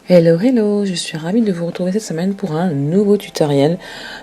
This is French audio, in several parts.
Hello hello, je suis ravie de vous retrouver cette semaine pour un nouveau tutoriel.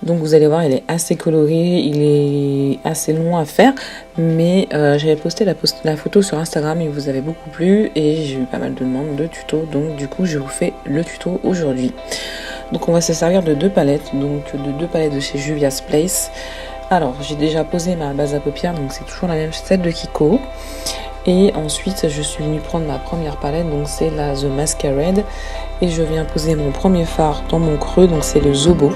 Donc vous allez voir, il est assez coloré, il est assez long à faire, mais j'avais posté la photo sur Instagram et vous avez beaucoup plu et j'ai eu pas mal de demandes de tutos, donc du coup je vous fais le tuto aujourd'hui. Donc on va se servir de deux palettes, de chez Juvia's Place. Alors j'ai déjà posé ma base à paupières, donc c'est toujours la même, celle de Kiko. Et ensuite, je suis venue prendre ma première palette, donc c'est la The Masquerade. Et je viens poser mon premier fard dans mon creux, donc c'est le Zobo.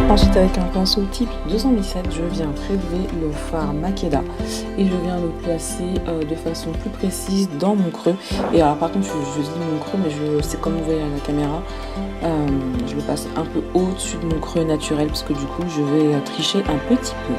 Ensuite, avec un pinceau type 217, je viens prélever le fard Makeda et je viens le placer de façon plus précise dans mon creux. Et alors par contre, je dis mon creux, mais c'est comme vous voyez à la caméra, je le passe un peu au-dessus de mon creux naturel parce que du coup, je vais tricher un petit peu.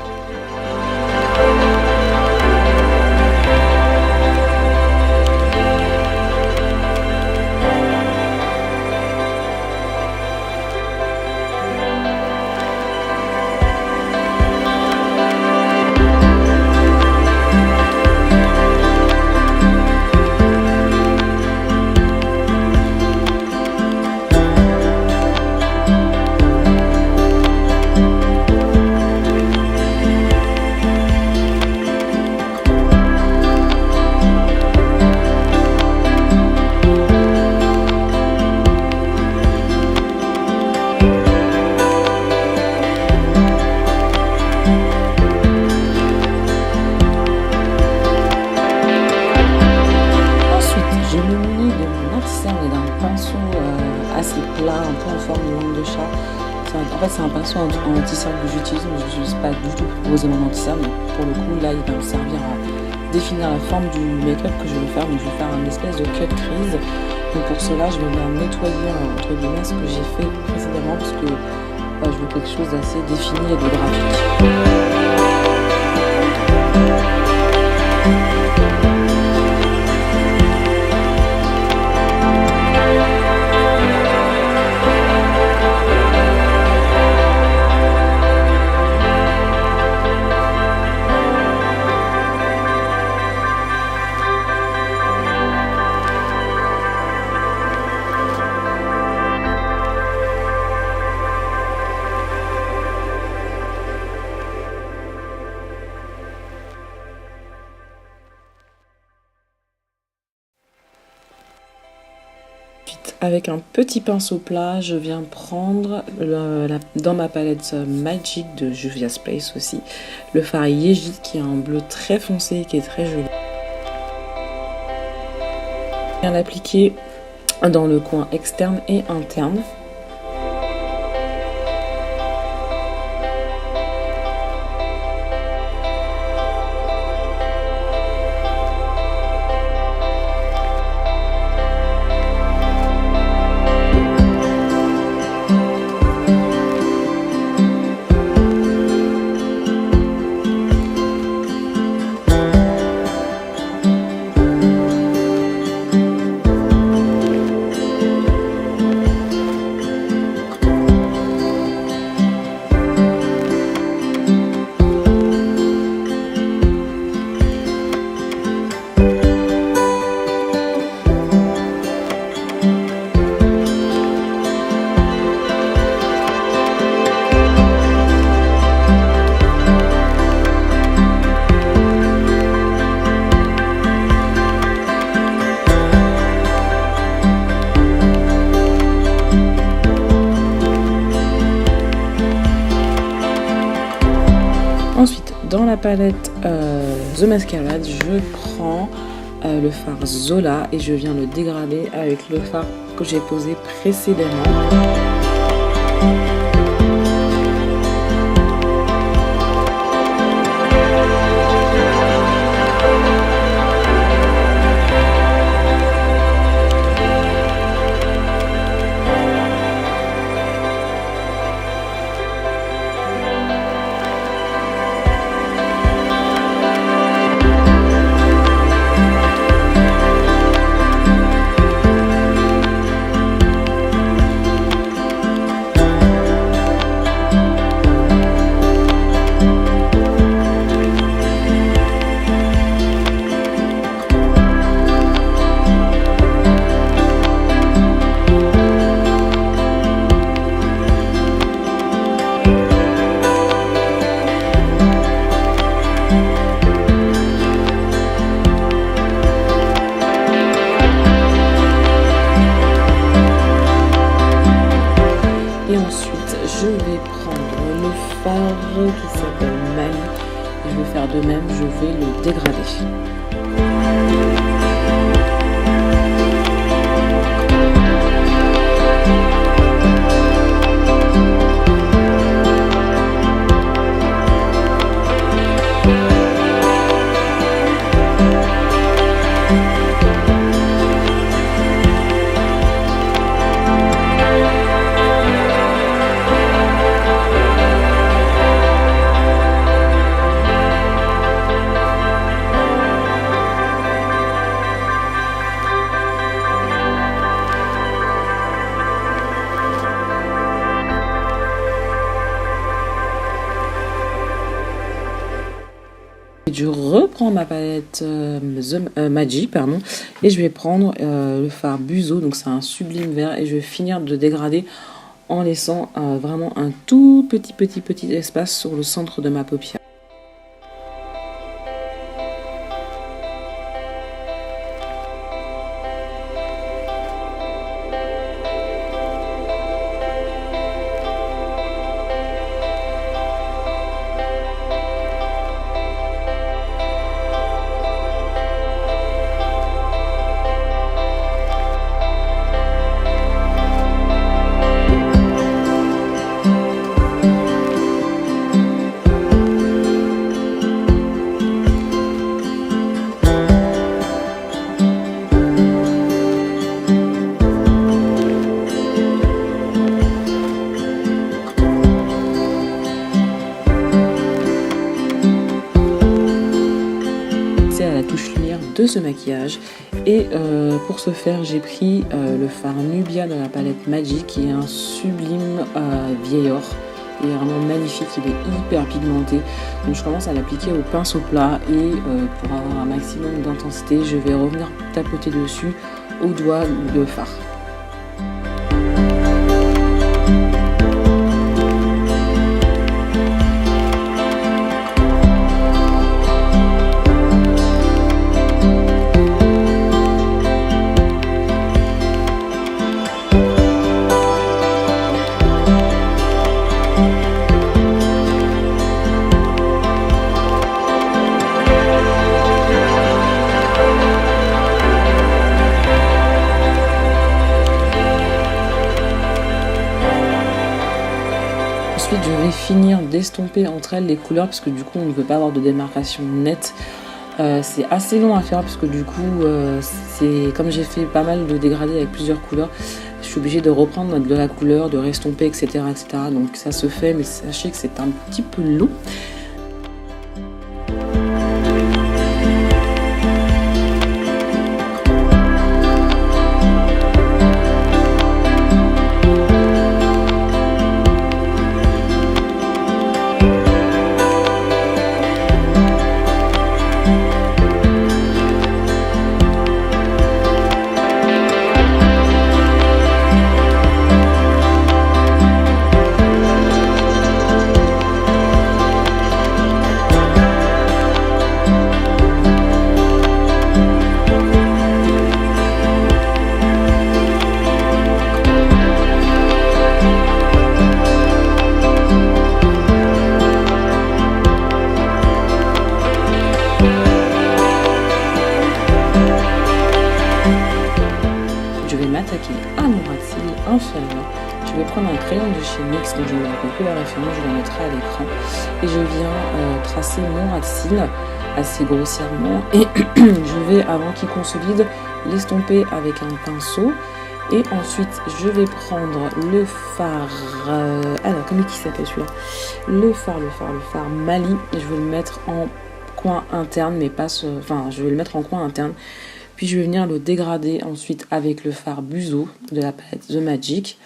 Assez plat, un peu en forme de langue de chat. En fait, c'est un pinceau anti-cercle que j'utilise, mais je n'utilise pas du tout pour poser mon anti-cercle. Mais pour le coup, là, il va me servir à définir la forme du make-up que je vais faire. Donc, je vais faire une espèce de cut crease. Donc, pour cela, je vais bien nettoyer entre guillemets ce que j'ai fait précédemment parce que je veux quelque chose d'assez défini et de graphique. Avec un petit pinceau plat, je viens prendre dans ma palette Magic de Juvia's Place aussi, le fard Yeji qui a un bleu très foncé qui est très joli. Je viens l'appliquer dans le coin externe et interne. la palette The Masquerade, je prends le fard Zola et je viens le dégrader avec le fard que j'ai posé précédemment. Et ensuite, je vais prendre le fard qui s'appelle Mali. Et je vais faire de même, je vais le dégrader. Je reprends ma palette Magic, pardon, et je vais prendre le fard Buzo, donc c'est un sublime vert, et je vais finir de dégrader en laissant vraiment un tout petit espace sur le centre de ma paupière. À la touche lumière de ce maquillage, et pour ce faire j'ai pris le fard Nubia de la palette Magic, qui est un sublime vieil or. Il est vraiment magnifique, il est hyper pigmenté, donc je commence à l'appliquer au pinceau plat, et pour avoir un maximum d'intensité je vais revenir tapoter dessus au doigt de fard. Ensuite, je vais finir d'estomper entre elles les couleurs, parce que du coup, on ne veut pas avoir de démarcation nette. C'est assez long à faire, parce que du coup, c'est comme j'ai fait pas mal de dégradés avec plusieurs couleurs, je suis obligée de reprendre de la couleur, de restomper, etc., etc. Donc ça se fait, mais sachez que c'est un petit peu long. je vais prendre un crayon de chez NYX, donc je ne me rappelle plus la référence, je la mettrai à l'écran. Et je viens tracer mon ras de cils assez grossièrement. Et je vais, avant qu'il consolide, l'estomper avec un pinceau. Et ensuite, je vais prendre le fard, alors comment il s'appelle celui-là? Le fard Mali. Et je vais le mettre en coin interne, mais pas je vais le mettre en coin interne. Puis je vais venir le dégrader ensuite avec le fard Buzo de la palette The Magic.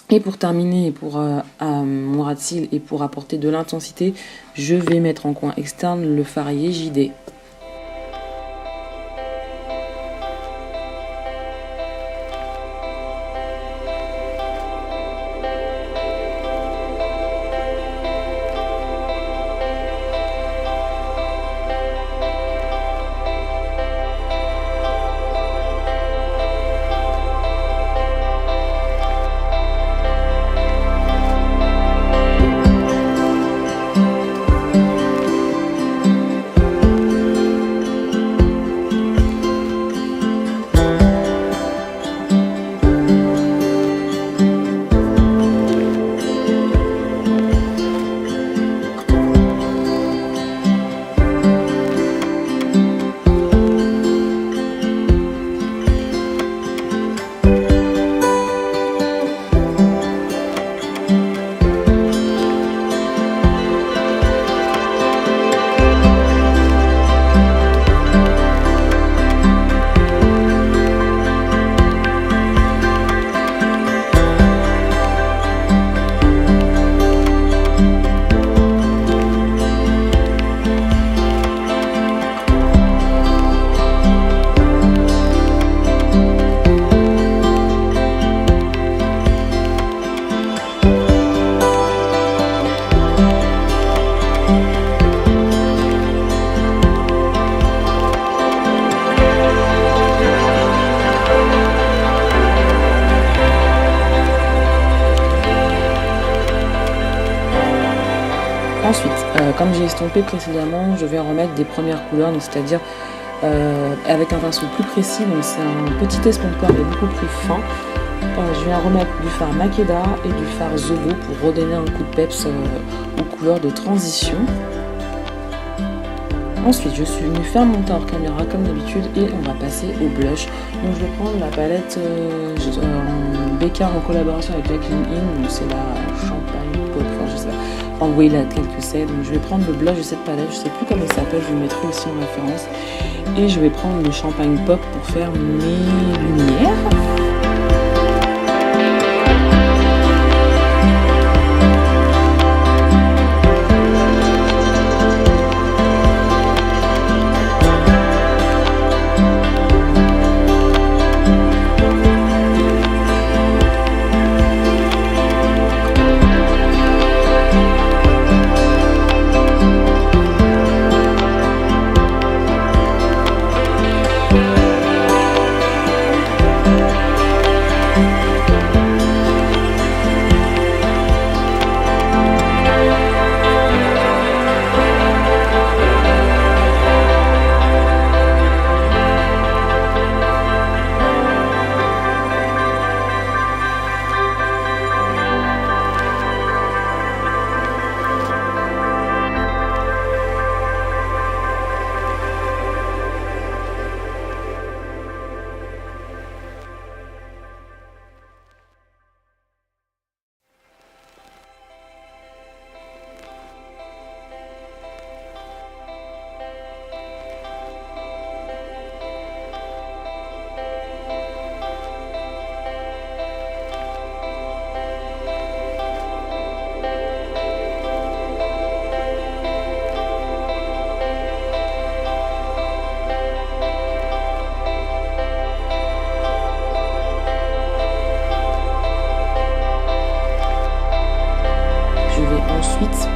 Et pour terminer, pour mon ras de cils et pour apporter de l'intensité, je vais mettre en coin externe le fard JD. Ensuite, comme j'ai estompé précédemment, je vais remettre des premières couleurs, c'est-à-dire avec un pinceau plus précis, donc c'est un petit estompeur mais beaucoup plus fin. Je viens remettre du fard Makeda et du fard Zobo pour redonner un coup de peps aux couleurs de transition. Ensuite, je suis venue faire monter hors caméra comme d'habitude et on va passer au blush. Donc je vais prendre la palette en Bécard en collaboration avec Jacqueline In, donc c'est la Champagne Pop, enfin je sais pas. Enfin, oui, laquelle que c'est. Donc je vais prendre le blush de cette palette, je sais plus comment elle s'appelle, je vous le mettrai aussi en référence. Et je vais prendre le Champagne Pop pour faire mes lumières.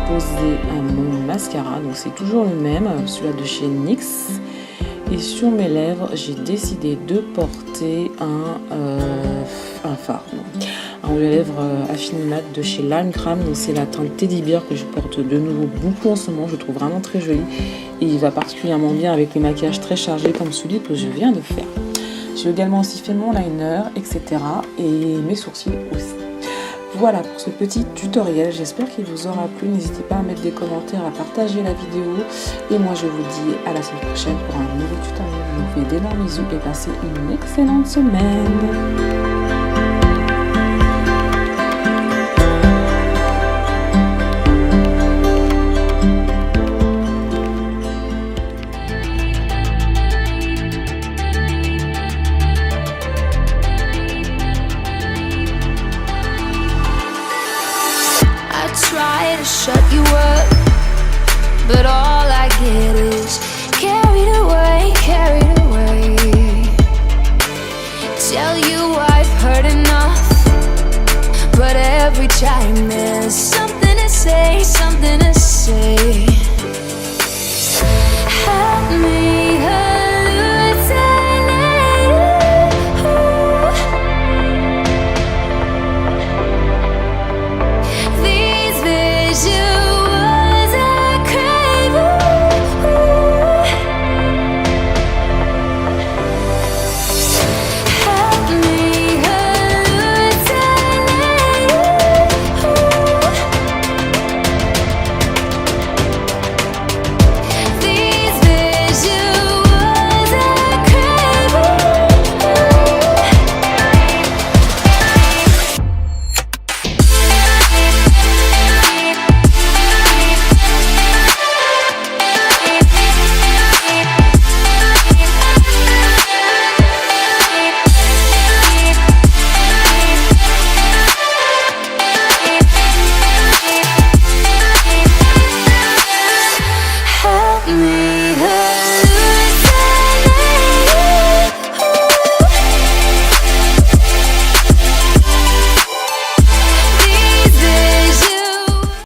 Poser mon mascara, donc c'est toujours le même, celui-là de chez NYX. Et sur mes lèvres, j'ai décidé de porter un fard, un rouge à lèvres Affine Mat de chez Lime Crame. Donc c'est la teinte Teddy Bear que je porte de nouveau beaucoup en ce moment, je trouve vraiment très joli. Et il va particulièrement bien avec les maquillages très chargés comme celui que je viens de faire. J'ai également aussi fait mon liner, etc. et mes sourcils aussi. Voilà pour ce petit tutoriel, j'espère qu'il vous aura plu. N'hésitez pas à mettre des commentaires, à partager la vidéo. Et moi je vous dis à la semaine prochaine pour un nouveau tutoriel. Je vous fais d'énormes bisous et passez une excellente semaine. Try to shut you up, but all I get is carried away, carried away. Tell you I've heard enough, but every time there's something to say, something to say.